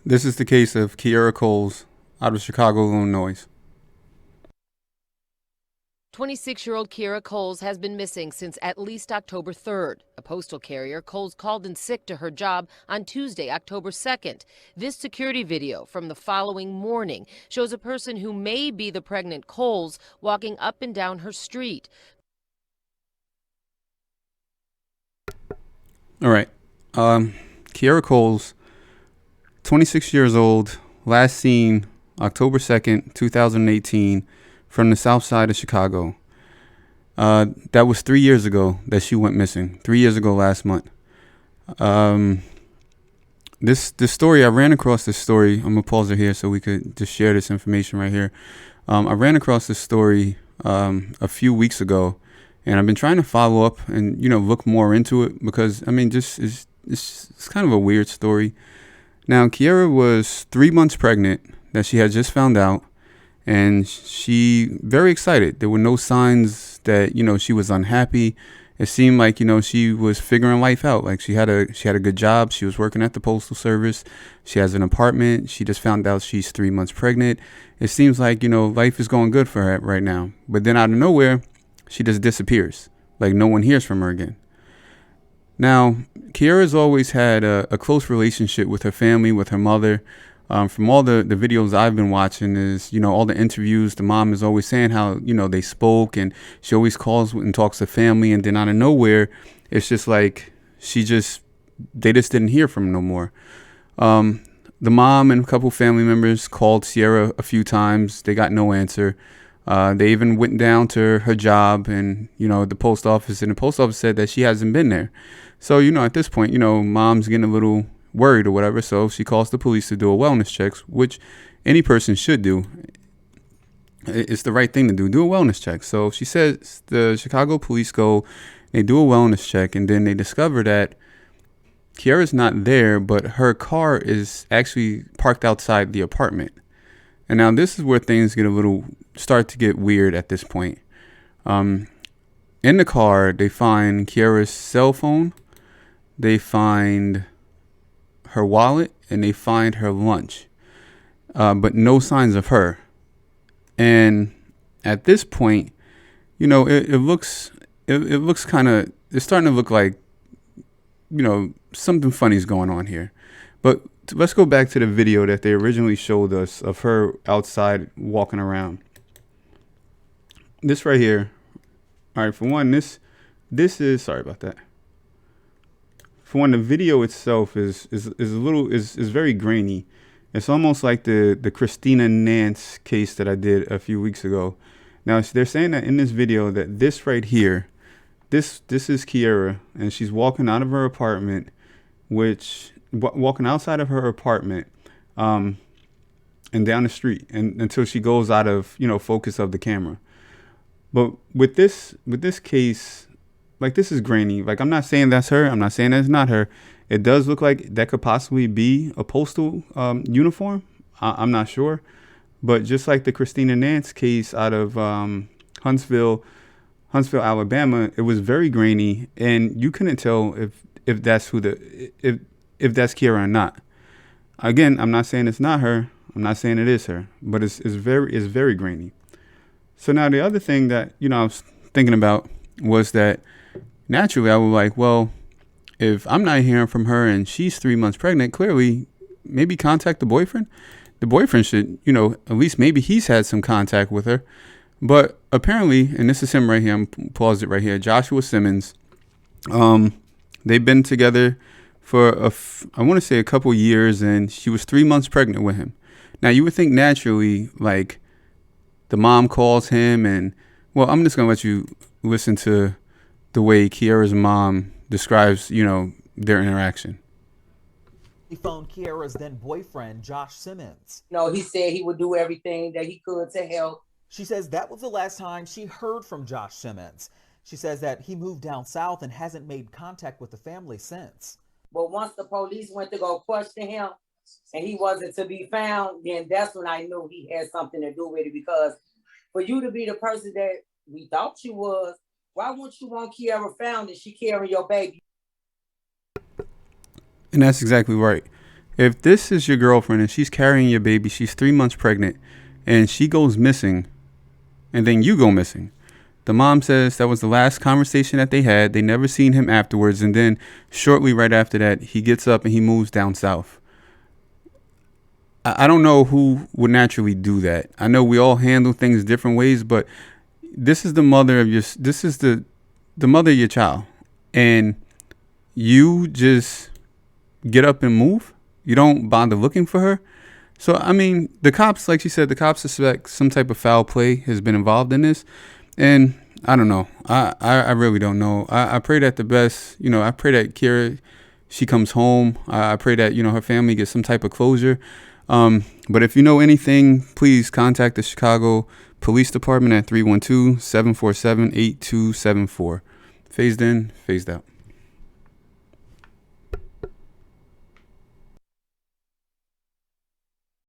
This is the case of Kierra Coles out of Chicago, Illinois. 26-year-old Kierra Coles has been missing since at least October 3rd. A postal carrier, Coles called in sick to her job on Tuesday, October 2nd. This security video from the following morning shows a person who may be the pregnant Coles walking up and down her street. All right. Kierra Coles, 26 years old, last seen October 2nd, 2018, from the south side of Chicago. That was 3 years ago that she went missing. 3 years ago last month. This story, I ran across this story. I'm going to pause it here so we could just share this information right here. I ran across this story a few weeks ago, and I've been trying to follow up and, look more into it because, it's kind of a weird story. Now, Kierra was 3 months pregnant that she had just found out, and she very excited. There were no signs that, she was unhappy. It seemed like, she was figuring life out. Like she had a good job. She was working at the Postal Service. She has an apartment. She just found out she's 3 months pregnant. It seems like, life is going good for her right now. But then out of nowhere, she just disappears. Like no one hears from her again. Now, Kierra's always had a close relationship with her family, with her mother. From all the videos I've been watching is, all the interviews, the mom is always saying how, they spoke, and she always calls and talks to family. And then out of nowhere, it's just like they just didn't hear from her no more. The mom and a couple family members called Sierra a few times. They got no answer. They even went down to her job and, the post office, and the post office said that she hasn't been there. So, at this point, mom's getting a little worried or whatever. So she calls the police to do a wellness check, which any person should do. It's the right thing to do. Do a wellness check. So she says the Chicago police go, they do a wellness check, and then they discover that Kierra's not there, but her car is actually parked outside the apartment. And now this is where things start to get weird at this point. In the car, they find Kierra's cell phone, they find her wallet, and they find her lunch, but no signs of her. And at this point, it looks kind of, it's starting to look like, something funny is going on here. But let's go back to the video that they originally showed us of her outside walking around. This right here. All right, for one, this is, sorry about that. For one, the video itself is very grainy. It's almost like the Christina Nance case that I did a few weeks ago. Now they're saying that in this video that this right here, this is Kierra, and she's walking out of her apartment, walking outside of her apartment, and down the street, and until she goes out of focus of the camera. But with this case, like, this is grainy. Like, I'm not saying that's her. I'm not saying that's not her. It does look like that could possibly be a postal uniform. I'm not sure. But just like the Christina Nance case out of Huntsville, Alabama, it was very grainy, and you couldn't tell if that's if that's Kierra or not. Again, I'm not saying it's not her. I'm not saying it is her, but it's very grainy. So now the other thing that I was thinking about was that naturally I was like, well, if I'm not hearing from her and she's 3 months pregnant, clearly maybe contact the boyfriend. The boyfriend should, at least maybe he's had some contact with her. But apparently, and this is him right here, I'm pause it right here, Joshua Simmons. They've been together for I want to say a couple years, and she was 3 months pregnant with him. Now you would think naturally, like, the mom calls him, and well, I'm just gonna let you listen to the way Kierra's mom describes, their interaction. He phoned Kierra's then boyfriend, Josh Simmons. No, he said he would do everything that he could to help. She says that was the last time she heard from Josh Simmons. She says that he moved down south and hasn't made contact with the family since. But once the police went to go question him and he wasn't to be found, then that's when I knew he had something to do with it. Because for you to be the person that we thought you was, why wouldn't you want Kierra found and she carrying your baby? And that's exactly right. If this is your girlfriend and she's carrying your baby, she's 3 months pregnant, and she goes missing, and then you go missing. The mom says that was the last conversation that they had. They never seen him afterwards. And then shortly right after that, he gets up and he moves down south. I don't know who would naturally do that. I know we all handle things different ways, but this is the mother of the mother of your child. And you just get up and move. You don't bother looking for her. So, I mean, the cops, like she said, the cops suspect some type of foul play has been involved in this. And I don't know. I really don't know. I pray that the best, I pray that Kierra, she comes home. I pray that, her family gets some type of closure. But if you know anything, please contact the Chicago Police Department at 312-747-8274. Phased in, phased out.